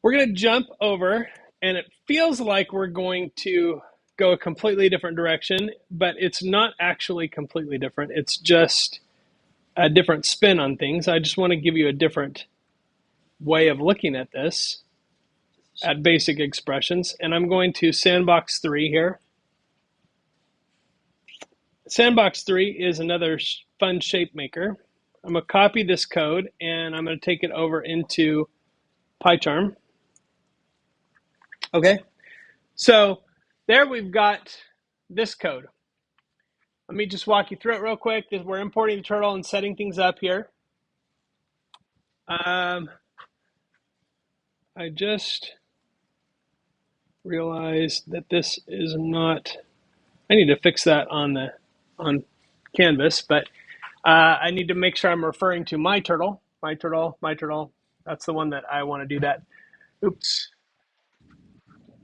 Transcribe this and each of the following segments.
We're going to jump over, and it feels like we're going to go a completely different direction, but it's not actually completely different. It's just a different spin on things. I just want to give you a different way of looking at this at basic expressions. And I'm going to Sandbox 3 here. Sandbox 3 is another fun shape maker. I'm going to copy this code, and I'm going to take it over into PyCharm. Okay, so there we've got this code. Let me just walk you through it real quick. We're importing the turtle and setting things up here. I just realized that this is not, I need to fix that on Canvas, but I need to make sure I'm referring to my turtle. My turtle. That's the one that I want to do that. Oops.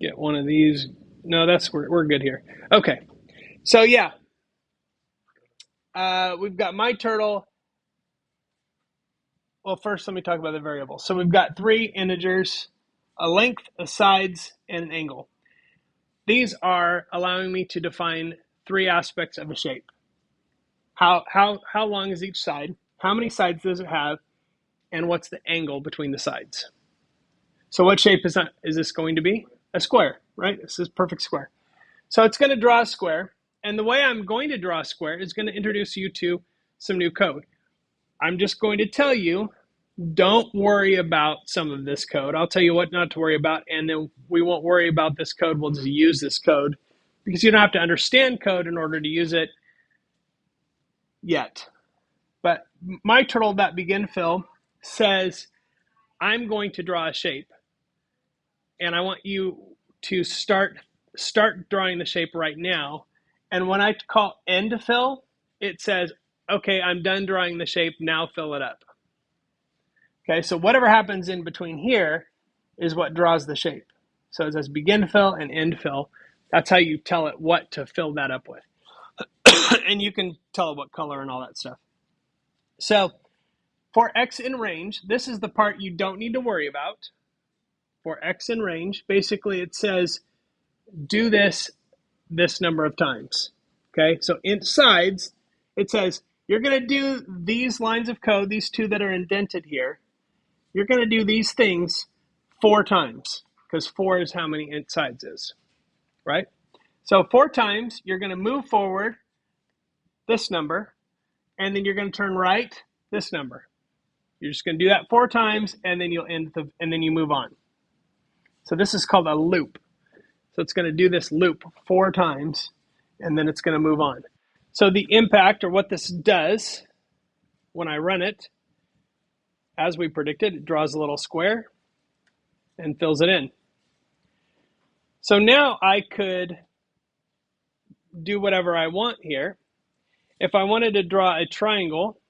Get one of these. No, we're good here. Okay. So yeah, we've got my turtle. Well, first let me talk about the variables. So we've got 3 integers, a length, a sides, and an angle. These are allowing me to define 3 aspects of a shape. How long is each side? How many sides does it have? And what's the angle between the sides? So what shape is this going to be? A square, right? This is a perfect square. So it's going to draw a square. And the way I'm going to draw a square is going to introduce you to some new code. I'm just going to tell you, don't worry about some of this code. I'll tell you what not to worry about, and then we won't worry about this code. We'll just use this code because you don't have to understand code in order to use it yet. But my turtle.begin fill says I'm going to draw a shape, and I want you to start drawing the shape right now. And when I call end fill, it says, okay, I'm done drawing the shape, now fill it up. Okay, so whatever happens in between here is what draws the shape. So it says begin fill and end fill. That's how you tell it what to fill that up with. And you can tell it what color and all that stuff. So for X in range, this is the part you don't need to worry about. For X in range, basically it says do this number of times. Okay, so in sides, it says you're going to do these lines of code, these 2 that are indented here. You're going to do these things 4 times because 4 is how many sides is, right? So 4 times, you're going to move forward this number, and then you're going to turn right this number. You're just going to do that 4 times, and then you'll and then you move on. So this is called a loop. So it's going to do this loop 4 times, and then it's going to move on. So the impact, or what this does when I run it, as we predicted, it draws a little square and fills it in. So now I could do whatever I want here. If I wanted to draw a triangle,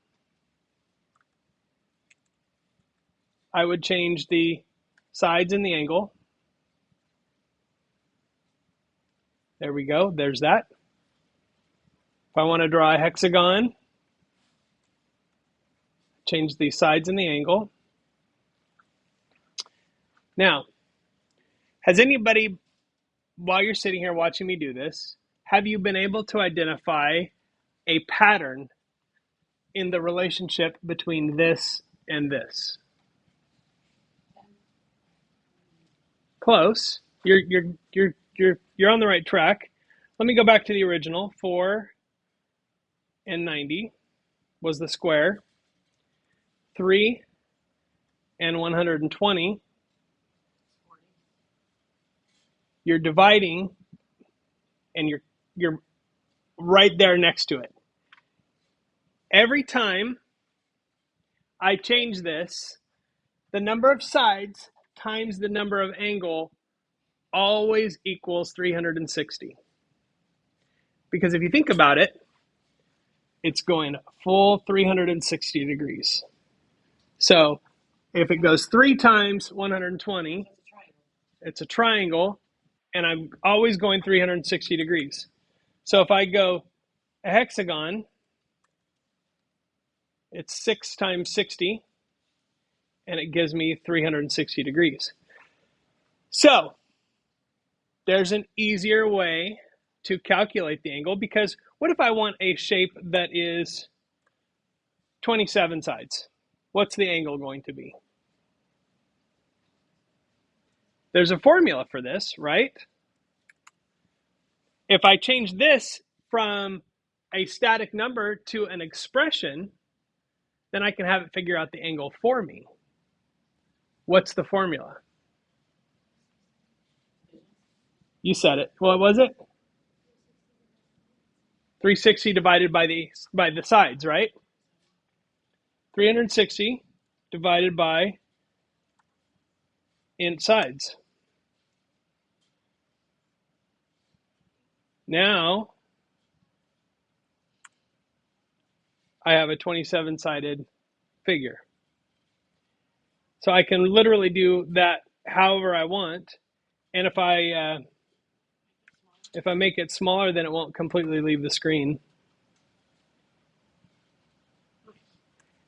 I would change the sides and the angle. There we go, there's that. If I want to draw a hexagon, change the sides and the angle. Now, has anybody, while you're sitting here watching me do this, have you been able to identify a pattern in the relationship between this and this? Close. You're on the right track. Let me go back to the original. 4 and 90 was the square. 3 and 120. You're dividing, and you're right there next to it. Every time I change this, the number of sides times the number of angle always equals 360. Because if you think about it, it's going full 360 degrees. So if it goes 3 times 120, it's a triangle, and I'm always going 360 degrees. So if I go a hexagon, it's 6 times 60, and it gives me 360 degrees. So there's an easier way to calculate the angle, because what if I want a shape that is 27 sides? What's the angle going to be? There's a formula for this, right? If I change this from a static number to an expression, then I can have it figure out the angle for me. What's the formula? You said it. What was it? 360 divided by the sides, right? 360 divided by sides. Now I have a 27-sided figure. So I can literally do that however I want. And if I make it smaller, then it won't completely leave the screen.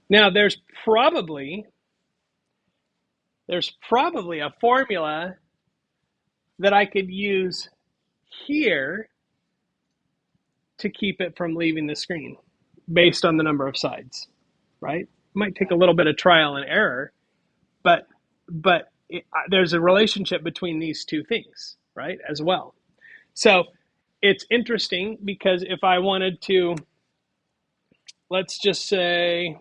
Now there's probably a formula that I could use here to keep it from leaving the screen based on the number of sides, right? It might take a little bit of trial and error, but there's a relationship between these two things, right, as well. So it's interesting because if I wanted to, let's just say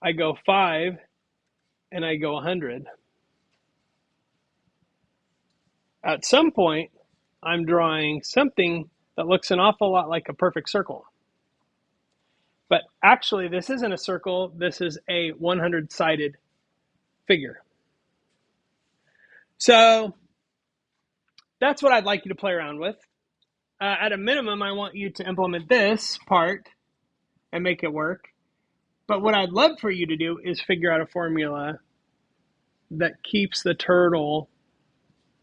I go 5 and I go 100. At some point, I'm drawing something that looks an awful lot like a perfect circle. But actually, this isn't a circle. This is a 100-sided figure. So that's what I'd like you to play around with. At a minimum, I want you to implement this part and make it work. But what I'd love for you to do is figure out a formula that keeps the turtle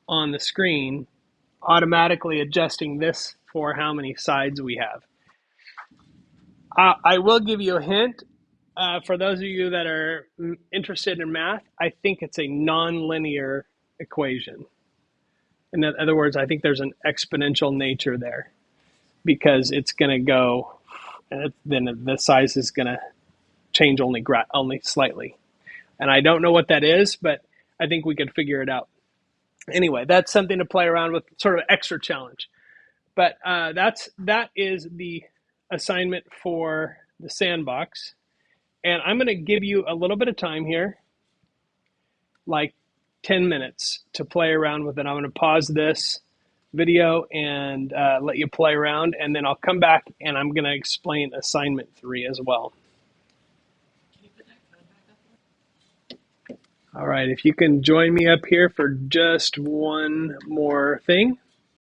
on the screen, automatically adjusting this for how many sides we have. I will give you a hint. For those of you that are interested in math, I think it's a nonlinear equation. In other words, I think there's an exponential nature there, because it's going to go, and then the size is going to change only slightly. And I don't know what that is, but I think we could figure it out. Anyway, that's something to play around with, sort of extra challenge. But that is the assignment for the Sandbox. And I'm going to give you a little bit of time here, like 10 minutes, to play around with it. I'm going to pause this video and let you play around, and then I'll come back and I'm going to explain assignment 3 as well. All right, if you can join me up here for just one more thing.